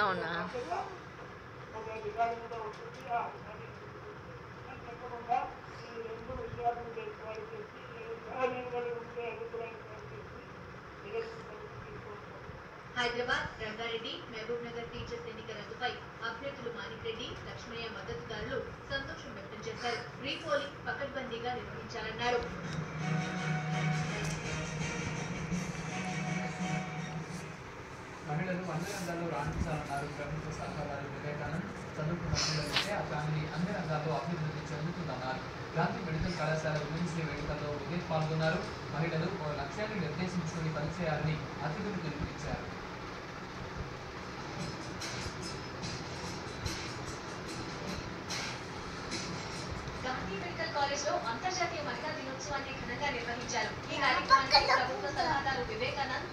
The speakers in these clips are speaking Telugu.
అవునా? హైదరాబాద్, రంగారెడ్డి, మహబూబ్ నగర్ టీచర్స్ ఎన్నిక రద్దుపై అభ్యర్థులు మాణిక్ రెడ్డి, లక్ష్మయ్య మద్దతుదారులు సంతోషం వ్యక్తం చేశారు. రీపోలింగ్ పకడ్బందీగా నిర్వహించాలన్నారు. మహిళలు అన్ని రంగాల్లో రాణించాలన్నారు ప్రభుత్వ సలహాదారు వివేకానంద్. చదువుకున్న మహిళలైతే ఆ ఫ్యామిలీ అన్ని రంగాల్లో అభివృద్ధి చెందుతుందన్నారు. గాంధీ మెడికల్ కళాశాల ఉమెన్స్ డే వేడుకల్లో వివేక్ పాల్గొన్నారు. మహిళలు ఓ లక్ష్యాన్ని నిర్దేశించుకుని పనిచేయాలని అతిథులు పిలుపునిచ్చారు. గాంధీ మెడికల్ కాలేజ్ లో అంతర్జాతీయ మహిళా దినోత్సవాన్ని ఘనంగా నిర్వహించారు. ఈ కార్యక్రమానికి ప్రభుత్వ సలహాదారు వివేకానంద్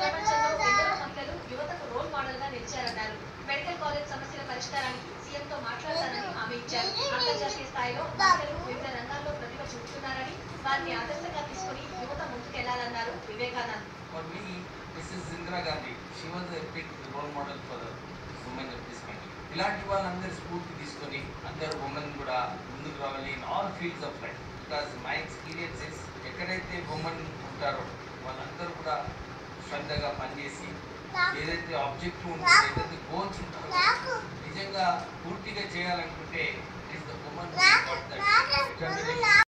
ప్రపంచంలో ఎందరో మహిళలు యువతకు రోల్ మోడల్ గా నిలిచారన్నారు. మెడికల్ కాలేజ్ సమస్యల పరిష్కారానికి సీఎంతో మాట్లాడతానని హామీ ఇచ్చారు. అంతర్జాతీయ స్థాయిలో మహిళలు వివిధ రంగాల్లో ప్రతిభ చూపుతున్నారని వారిని ఆదర్శంగా తీసుకుని యువత ముందుకెళ్లాలన్నారు Vivekanand. For me, Mrs. Indira Gandhi, she was a big role model for the women of this country. ఇలాంటి వాళ్ళందరూ స్ఫూర్తి తీసుకొని అందరు ఉమెన్ కూడా ముందుకు రావాలి in all fields of life. Because my experiences ఎక్కడైతే ఉమెన్ ఉంటారో వాళ్ళందరూ కూడా శ్రద్ధగా పనిచేసి ఏదైతే ఆబ్జెక్టివ్ ఉంటుందో ఏదైతే గోల్స్ ఉంటారో నిజంగా పూర్తిగా చేయాలనుకుంటే ఇట్స్ ద ఉమెన్